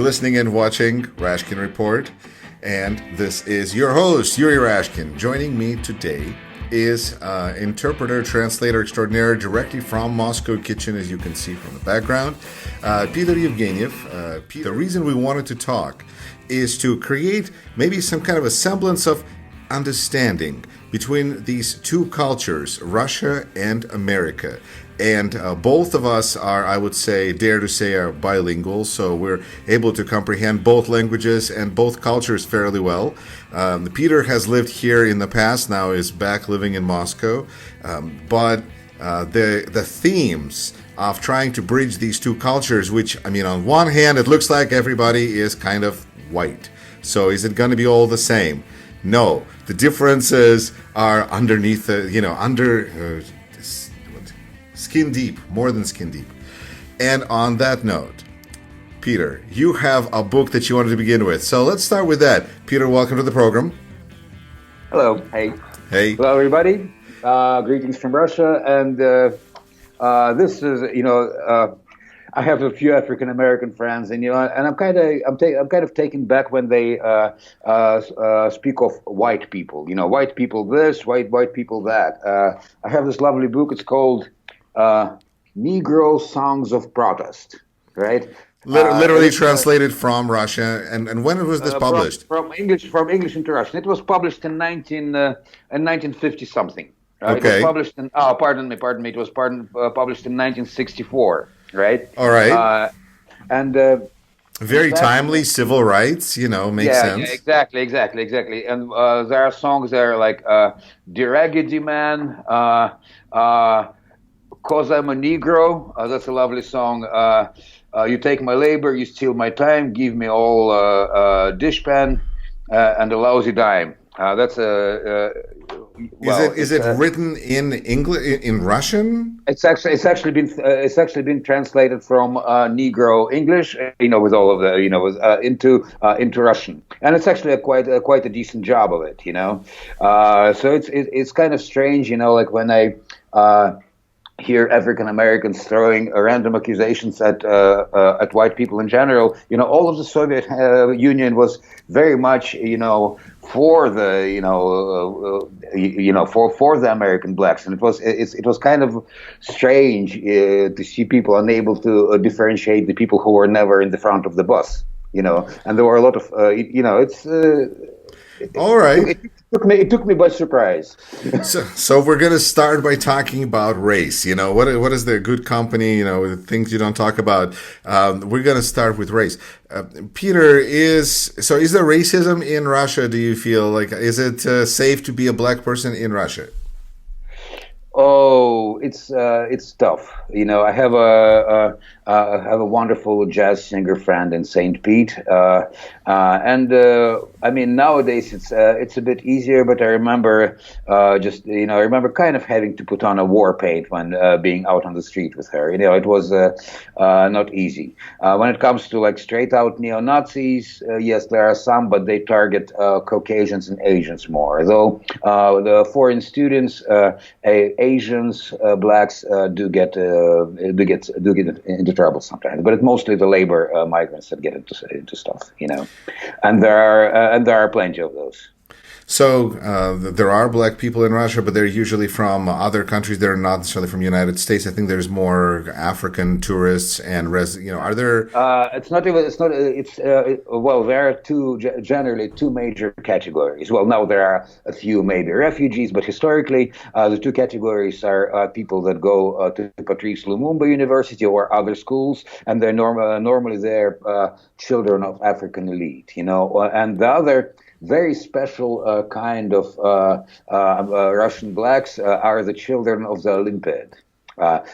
listening and watching Rashkin Report, and this is your host, Yuri Rashkin. Joining me today is interpreter, translator extraordinaire directly from Moscow Kitchen, as you can see from the background, Peter Evgenev. The reason we wanted to talk is to create maybe some kind of a semblance of understanding between these two cultures, Russia and America. And both of us are, I would say, dare to say, are bilingual, so we're able to comprehend both languages and both cultures fairly well. Peter has lived here in the past, now is back living in Moscow, but the themes of trying to bridge these two cultures, which, I mean, on one hand, it looks like everybody is kind of white. So is it going to be all the same? No, the differences are underneath, skin deep, more than skin deep. And on that note, Peter, you have a book that you wanted to begin with. So let's start with that. Peter, welcome to the program. Hello. Hey. Hey. Hello, everybody. Greetings from Russia. And this is, I have a few African American friends, and I'm kind of taken back when they speak of white people. White people this, white people that. I have this lovely book. It's called Negro Songs of Protest, right? Literally translated from Russia. And when was this published? From English into Russian. It was published in 1950 something. Okay. It was published in pardon me. It was published in 1964. Right. All right. Very timely, civil rights. Makes sense. Yeah, exactly. And there are songs that are like "The Raggedy Man," "Cause I'm a Negro." That's a lovely song. "You take my labor, you steal my time, give me all dishpan and a lousy dime." That's a. Is it written in English, in Russian? It's actually been translated from Negro English, with all of the, into Russian, and it's actually quite a decent job of it, So it's kind of strange, like when I hear African Americans throwing random accusations at white people in general. All of the Soviet Union was very much, for the, for the American blacks, and it was kind of strange to see people unable to differentiate the people who were never in the front of the bus, and there were a lot of, all right. It took me by surprise. So we're going to start by talking about race. What is the good company, the things you don't talk about. We're going to start with race. Peter, is there racism in Russia? Do you feel like, is it safe to be a black person in Russia? Oh, it's tough. I have a wonderful jazz singer friend in St. Pete, and I mean nowadays it's a bit easier. But I remember I remember kind of having to put on a war paint when being out on the street with her. It was not easy. When it comes to like straight out neo-Nazis, yes, there are some, but they target Caucasians and Asians more. Though the foreign students, Asians, blacks do get into trouble sometimes, but it's mostly the labor migrants that get into stuff, and there are plenty of those. So there are black people in Russia, but they're usually from other countries. They're not necessarily from the United States. I think there's more African tourists and are there? Well, there are generally two major categories. Well, now there are a few maybe refugees, but historically the two categories are people that go to Patrice Lumumba University or other schools, and they're normally they're children of African elite, and the other very special kind of Russian blacks are the children of the Olympiad.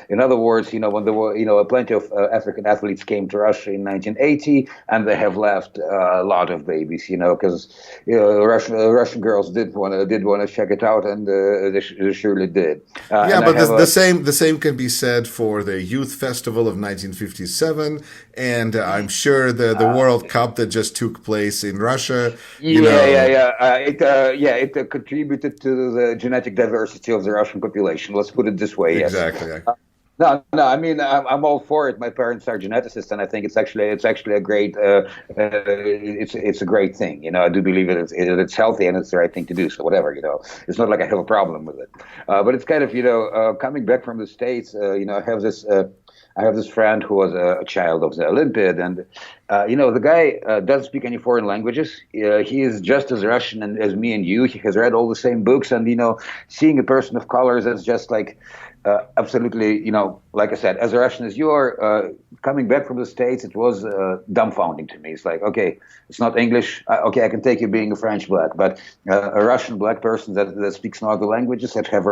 In other words, when there were, plenty of African athletes came to Russia in 1980, and they have left a lot of babies, because Russian girls did want to check it out, and they surely did. But the same can be said for the Youth Festival of 1957, and I'm sure the World Cup that just took place in Russia. It contributed to the genetic diversity of the Russian population. Let's put it this way. Yes. Exactly. No. I mean, I'm all for it. My parents are geneticists, and I think it's actually a great it's a great thing. I do believe it's healthy and it's the right thing to do. So whatever, it's not like I have a problem with it. But it's kind of coming back from the States. I have this friend who was a child of the Olympiad, and the guy doesn't speak any foreign languages. He is just as Russian as me and you. He has read all the same books, and seeing a person of color that's just like absolutely, like I said, as Russian as you are, coming back from the States, it was dumbfounding to me. It's like, okay, it's not English. Okay, I can take you being a French black, but a Russian black person that speaks no other languages, that have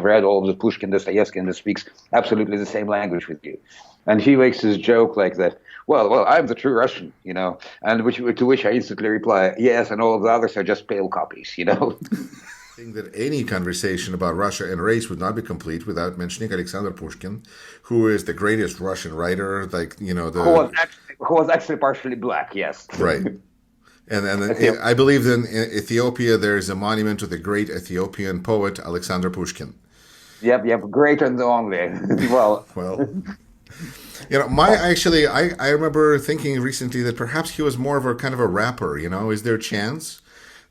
read all of the Pushkin, Dostoevsky, and that speaks absolutely the same language with you. And he makes this joke like that. Well, I'm the true Russian, and to which I instantly reply, yes, and all of the others are just pale copies, I think that any conversation about Russia and race would not be complete without mentioning Alexander Pushkin, who is the greatest Russian writer, who was actually partially black, yes. Right. And I believe in Ethiopia there is a monument to the great Ethiopian poet Alexander Pushkin. Yep, great and the only. Well, I remember thinking recently that perhaps he was more of a kind of a rapper. Is there a chance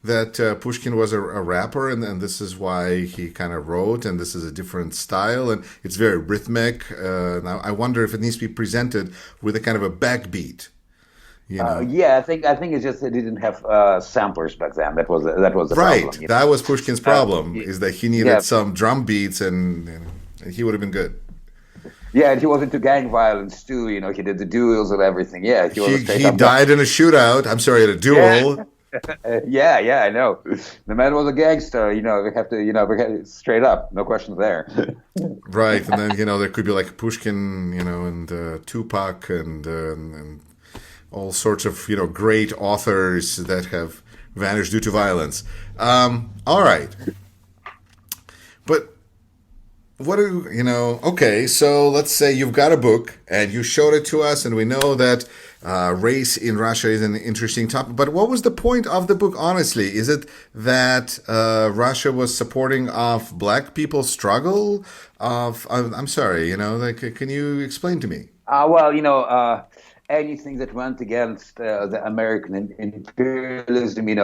that Pushkin was a rapper, and this is why he kind of wrote, and this is a different style, and it's very rhythmic. Now I wonder if it needs to be presented with a kind of a backbeat. Yeah, I think it's just they didn't have samplers back then. That was the right. problem. That was Pushkin's problem, is that he needed some drum beats, and he would have been good. Yeah, and he was into gang violence too. He did the duels and everything. Yeah, he died in a shootout. I'm sorry, at a duel. Yeah. Yeah, I know. The man was a gangster. We have to, straight up, no questions there. Right, and then there could be like Pushkin, and Tupac, and all sorts of great authors that have vanished due to violence. All right, but what do okay, so let's say you've got a book and you showed it to us, and we know that race in Russia is an interesting topic, but what was the point of the book, honestly? Is it that Russia was supporting of black people's struggle? I'm sorry, can you explain to me? Anything that went against the American imperialism, in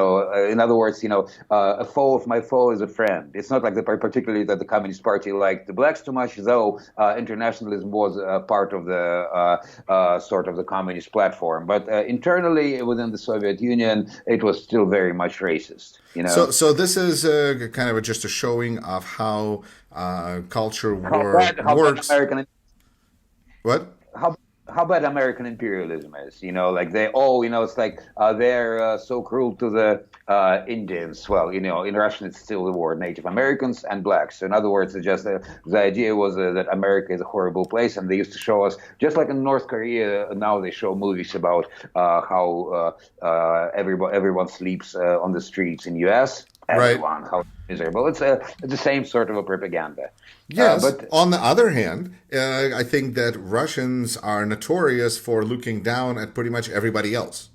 other words, a foe of my foe is a friend. It's not like particularly that the Communist Party liked the blacks too much, though internationalism was part of the sort of the communist platform. But internally within the Soviet Union, it was still very much racist. So this is kind of just a showing of how culture works. What? How bad American imperialism is, they all, it's like they're so cruel to the Indians. Well, in Russian it's still the word Native Americans and blacks. So in other words, it's just the idea was that America is a horrible place, and they used to show us, just like in North Korea, now they show movies about how everyone sleeps on the streets in U.S. Everyone, right. How miserable. It's the same sort of a propaganda. Yes, but on the other hand, I think that Russians are notorious for looking down at pretty much everybody else.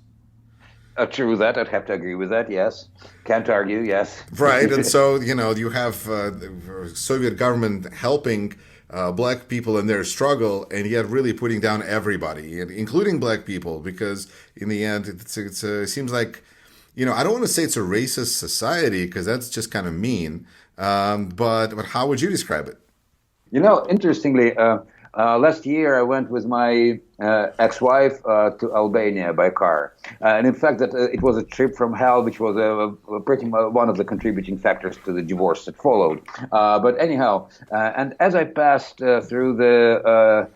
True that. I'd have to agree with that, yes. Can't argue, yes. Right, and so, you have the Soviet government helping black people in their struggle, and yet really putting down everybody, including black people, because in the end, it seems like, I don't want to say it's a racist society, because that's just kind of mean, but how would you describe it? Interestingly, last year I went with my ex-wife to Albania by car. And in fact, it was a trip from hell, which was pretty much one of the contributing factors to the divorce that followed. But anyhow, and as I passed through the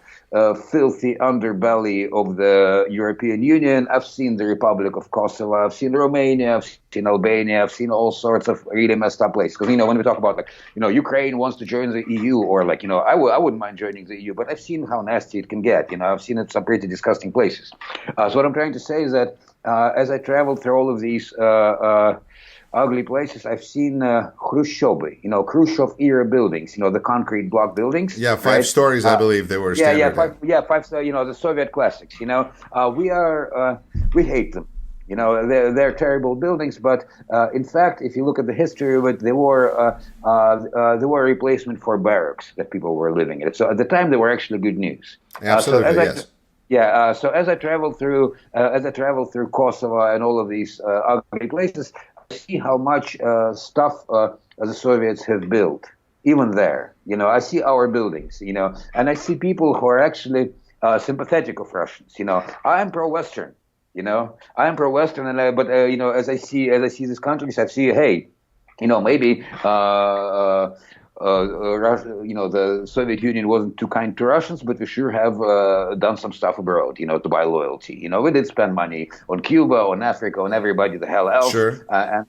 filthy underbelly of the European Union, I've seen the Republic of Kosovo, I've seen Romania, I've seen Albania, I've seen all sorts of really messed up places. Because, when we talk about, Ukraine wants to join the EU, or I wouldn't mind joining the EU, but I've seen how nasty it can get. I've seen it some pretty disgusting places. So what I'm trying to say is that as I traveled through all of these ugly places, I've seen Khrushchevy, Khrushchev-era buildings, the concrete block buildings. Yeah, five stories, I believe they were. Five, the Soviet classics. We hate them. They're terrible buildings, but in fact, if you look at the history of it, they were a replacement for barracks that people were living in. So at the time, they were actually good news. Absolutely, yes. Yeah. So as I traveled through Kosovo and all of these ugly places, I see how much stuff the Soviets have built, even there. I see our buildings. And I see people who are actually sympathetic of Russians. I am pro-Western. I am pro-Western, but as I see these countries, I see, hey, maybe the Soviet Union wasn't too kind to Russians, but we sure have done some stuff abroad, to buy loyalty. We did spend money on Cuba, on Africa, on everybody the hell else. Sure. I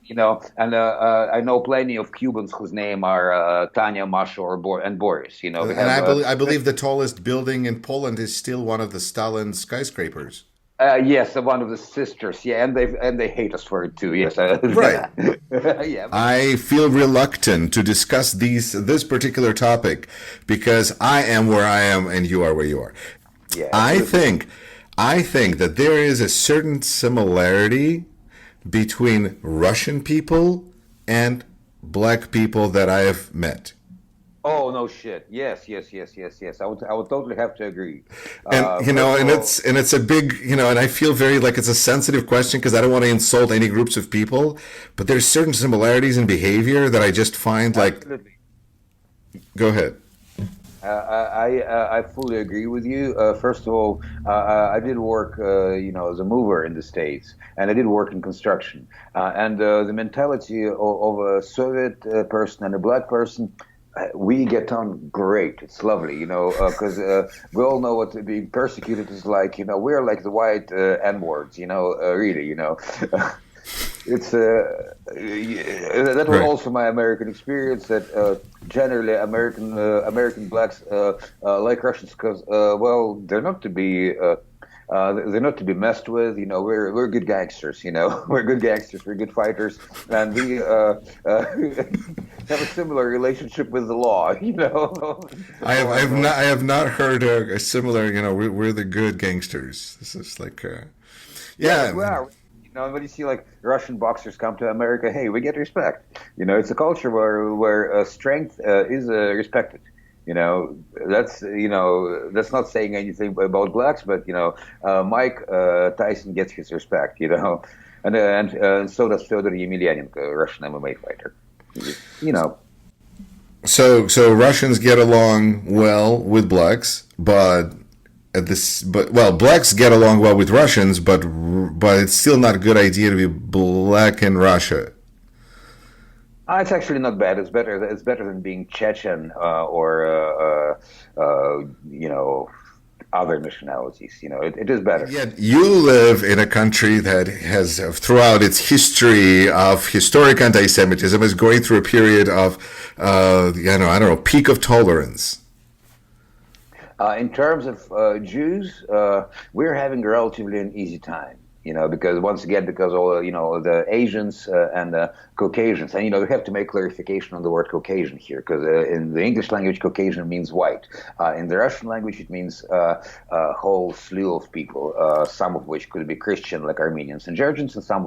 know plenty of Cubans whose name are Tanya, Masha, and Boris. And I believe the tallest building in Poland is still one of the Stalin skyscrapers. Yes, one of the sisters. Yeah, and they hate us for it too. Yes, right. Yeah. I feel reluctant to discuss this particular topic because I am where I am and you are where you are. Yeah. I think that there is a certain similarity between Russian people and black people that I have met. Oh no shit! Yes. I would totally have to agree. And it's a big and I feel very like it's a sensitive question because I don't want to insult any groups of people, but there's certain similarities in behavior that I just find like. Absolutely. Go ahead. I fully agree with you. First of all, I did work, as a mover in the States, and I did work in construction. And the mentality of a Soviet person and a black person. We get on great. It's lovely, because we all know what being persecuted is like. We're like the white N-words, really, It's that was also my American experience. That generally American blacks like Russians because they're not to be. They're not to be messed with. We're good gangsters. We're good gangsters. We're good fighters, and we have a similar relationship with the law. I have not heard a similar. We're the good gangsters. This is like, yeah. We are. When you see like Russian boxers come to America, hey, we get respect. It's a culture where strength is respected. That's not saying anything about blacks, but Mike Tyson gets his respect, and so does Fyodor Yemelyanenko, a Russian MMA fighter. So Russians get along well with blacks, but blacks get along well with Russians, but it's still not a good idea to be black in Russia. It's actually not bad. It's better. It's better than being Chechen or other nationalities. It is better. Yet you live in a country that has, throughout its history of historic anti-Semitism, is going through a period of, peak of tolerance. In terms of Jews, we're having relatively an easy time. Because once again, all the Asians and the Caucasians, and we have to make clarification on the word Caucasian here, because in the English language, Caucasian means white. In the Russian language, it means a whole slew of people, some of which could be Christian, like Armenians and Georgians, and some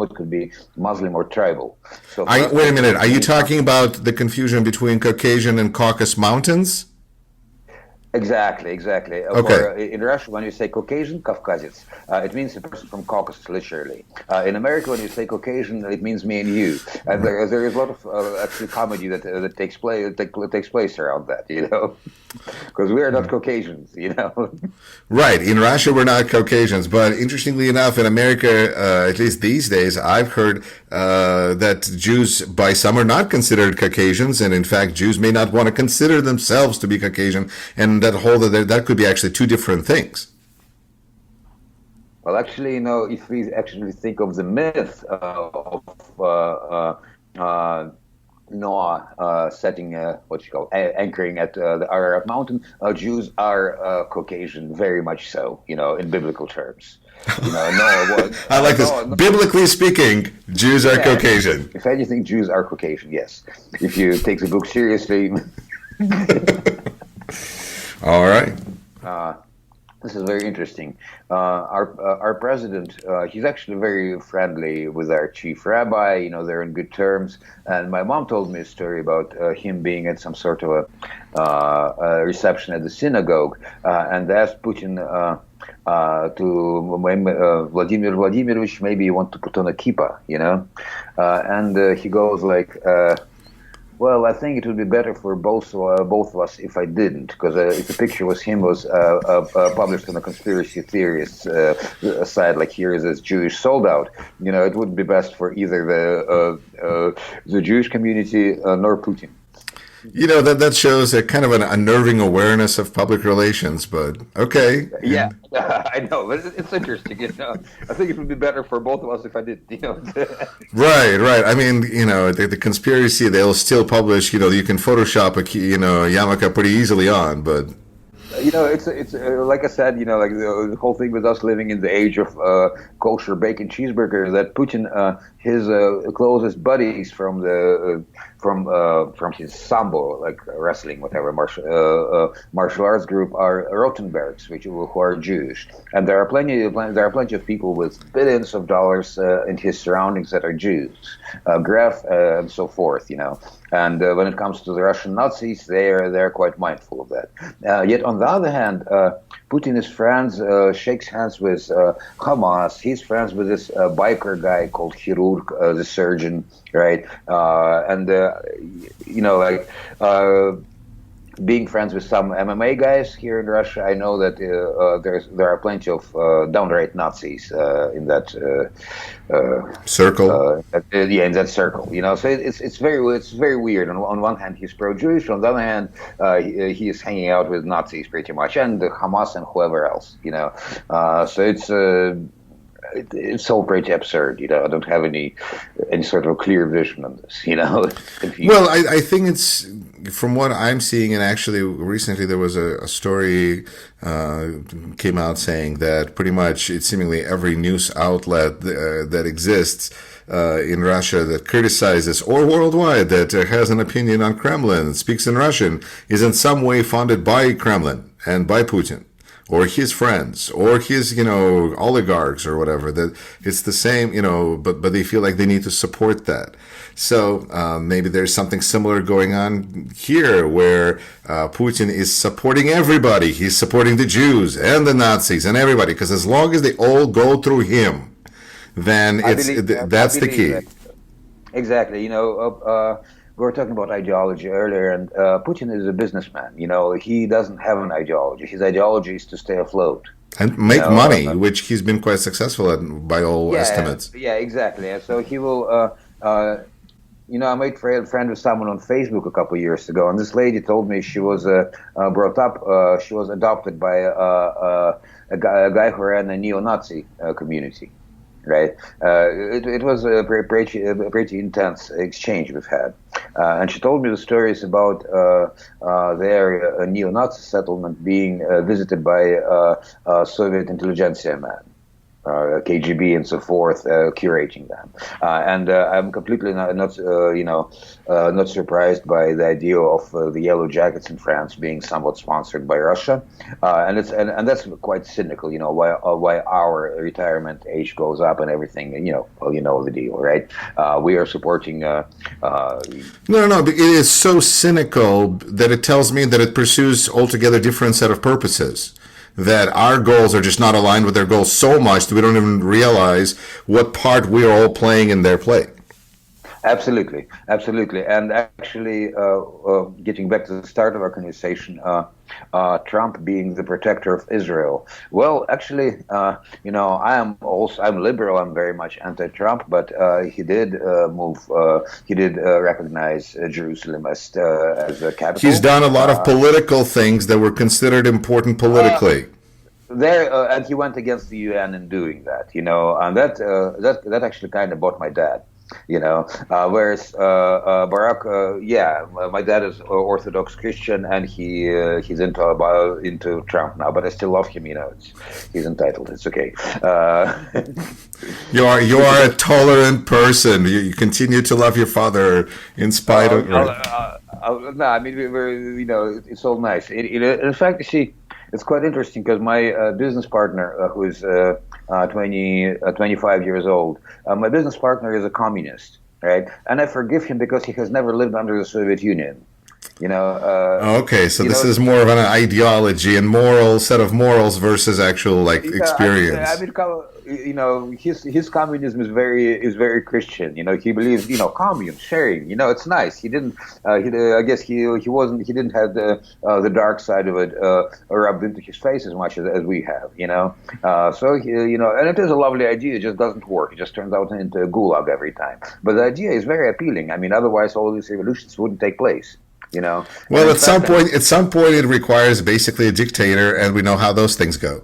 could be Muslim or tribal. So wait a minute, are you talking about the confusion between Caucasian and Caucasus Mountains? Exactly. Okay. In Russia, when you say Caucasian, Kavkazец, it means a person from Caucasus, literally. In America, when you say Caucasian, it means me and you. And there is a lot of actually comedy that takes place around that, because we are not Caucasians, Right. In Russia, we're not Caucasians, but interestingly enough, in America, at least these days, I've heard that Jews, by some, are not considered Caucasians, and in fact, Jews may not want to consider themselves to be Caucasian, and that could be actually two different things. Well, actually, if we actually think of the myth of Noah setting anchoring at the Ararat mountain, Jews are Caucasian, very much so, in biblical terms. Noah was. I like this. Biblically speaking, Jews are Caucasian. If anything, Jews are Caucasian. Yes, if you take the book seriously. All right. This is very interesting. Our president, he's actually very friendly with our chief rabbi. They're in good terms. And my mom told me a story about him being at some sort of a reception at the synagogue, and they asked Putin to Vladimir Vladimirovich, maybe you want to put on a kippah, and he goes like. Well, I think it would be better for both of us if I didn't, because if the picture was him was published on a conspiracy theorist side, like here is this Jewish soldier, it wouldn't be best for either the Jewish community nor Putin. That shows a kind of an unnerving awareness of public relations, but okay. Yeah, I know, but it's interesting. I think it would be better for both of us if I did. Right. I mean, the conspiracy, they'll still publish. You can Photoshop a yarmulke pretty easily on, but. It's like I said, like the whole thing with us living in the age of kosher bacon cheeseburger, that Putin, his closest buddies from his sambo, like wrestling, whatever, martial arts group, are Rotenbergs, who are Jewish, and there are plenty of people with billions of dollars in his surroundings that are Jews, Gref and so forth, And when it comes to the Russian Nazis, they're quite mindful of that. Yet on the other hand, Putin is friends, shakes hands with Hamas. He's friends with this biker guy called Chirurg, the surgeon, right? Being friends with some MMA guys here in Russia, I know that there are plenty of downright Nazis in that circle. In that circle, So it's very weird. On one hand, he's pro-Jewish. On the other hand, he is hanging out with Nazis pretty much, and Hamas and whoever else, So it's all pretty absurd. I don't have any sort of clear vision on this. Well, I think it's, from what I'm seeing, and actually recently there was a story came out saying that pretty much it's seemingly every news outlet that exists in Russia that criticizes, or worldwide, that has an opinion on Kremlin, speaks in Russian, is in some way funded by Kremlin and by Putin, or his friends, or his, oligarchs or whatever. That it's the same, but they feel like they need to support that. So maybe there's something similar going on here, where Putin is supporting everybody. He's supporting the Jews and the Nazis and everybody, because as long as they all go through him, then that's the key. Exactly. We were talking about ideology earlier, and Putin is a businessman. He doesn't have an ideology. His ideology is to stay afloat. And make money, which he's been quite successful at by all estimates. Yeah, exactly. And so he will... I made a friend with someone on Facebook a couple of years ago, and this lady told me she was brought up, she was adopted by a guy who ran a neo-Nazi community. Right, it was a pretty intense exchange we've had, and she told me the stories about their neo-Nazi settlement being visited by Soviet intelligentsia man. KGB and so forth, curating them, and I'm completely not surprised by the idea of the Yellow Jackets in France being somewhat sponsored by Russia, and that's quite cynical. Why our retirement age goes up and everything. The deal, right? We are supporting. No. It is so cynical that it tells me that it pursues altogether different set of purposes. That our goals are just not aligned with their goals so much that we don't even realize what part we're all playing in their play. Absolutely. And actually, getting back to the start of our conversation, Trump being the protector of Israel. Well, actually, I'm liberal. I'm very much anti-Trump, but he did recognize Jerusalem as a capital. He's done a lot of political things that were considered important politically. And he went against the UN in doing that, and that actually kind of bought my dad. Whereas Barack, my dad is Orthodox Christian, and he's into Trump now, but I still love him. He's entitled. It's okay. You are a tolerant person. You continue to love your father in spite of. No, I mean, it's all nice. In fact, you see, it's quite interesting because my business partner, who's 25 years old, my business partner is a communist, right? And I forgive him because he has never lived under the Soviet Union. Okay, so this is more of an ideology and moral set of morals versus actual like experience. His communism is very Christian. He believes commune, sharing. It's nice. He didn't. I guess he wasn't. He didn't have the dark side of it rubbed into his face as much as we have. So and it is a lovely idea. It just doesn't work. It just turns out into a gulag every time. But the idea is very appealing. I mean, otherwise all these revolutions wouldn't take place. Well, at some point, it requires basically a dictator, and we know how those things go.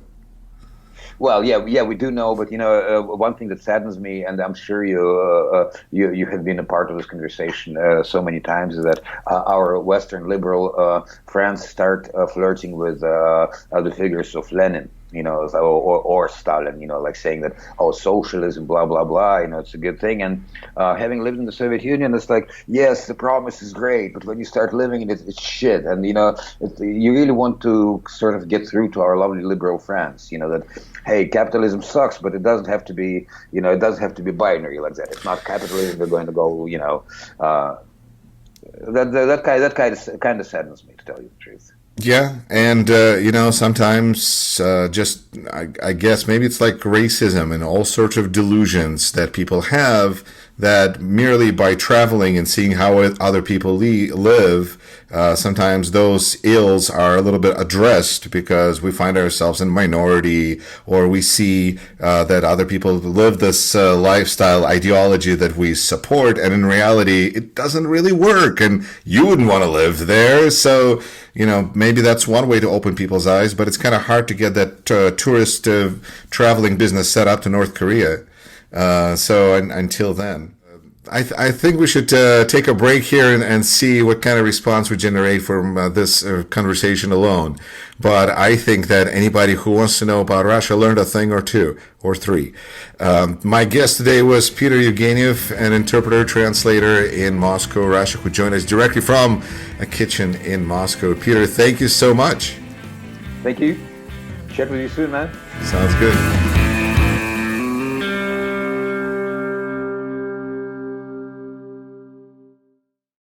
Well, yeah, we do know, but one thing that saddens me, and I'm sure you have been a part of this conversation so many times, is that our Western liberal friends start flirting with the figures of Lenin. Or Stalin, like saying that, socialism, blah, blah, blah, it's a good thing. And having lived in the Soviet Union, it's like, yes, the promise is great, but when you start living in it, it's shit. And, you really want to sort of get through to our lovely liberal friends, that, hey, capitalism sucks, but it doesn't have to be, it doesn't have to be binary like that. It's not capitalism, they're going to go, that kind of saddens me, to tell you the truth. Yeah, and sometimes I guess maybe it's like racism and all sorts of delusions that people have, that merely by traveling and seeing how other people live, sometimes those ills are a little bit addressed because we find ourselves in minority, or we see that other people live this lifestyle ideology that we support, and in reality it doesn't really work and you wouldn't want to live there. So maybe that's one way to open people's eyes, but it's kind of hard to get that tourist traveling business set up to North Korea. So until then, I think we should take a break here and see what kind of response we generate from this conversation alone. But I think that anybody who wants to know about Russia learned a thing or two or three. My guest today was Peter Evgenev, an interpreter, translator in Moscow, Russia, who joined us directly from a kitchen in Moscow. Peter, thank you so much. Thank you. Chat with you soon, man. Sounds good.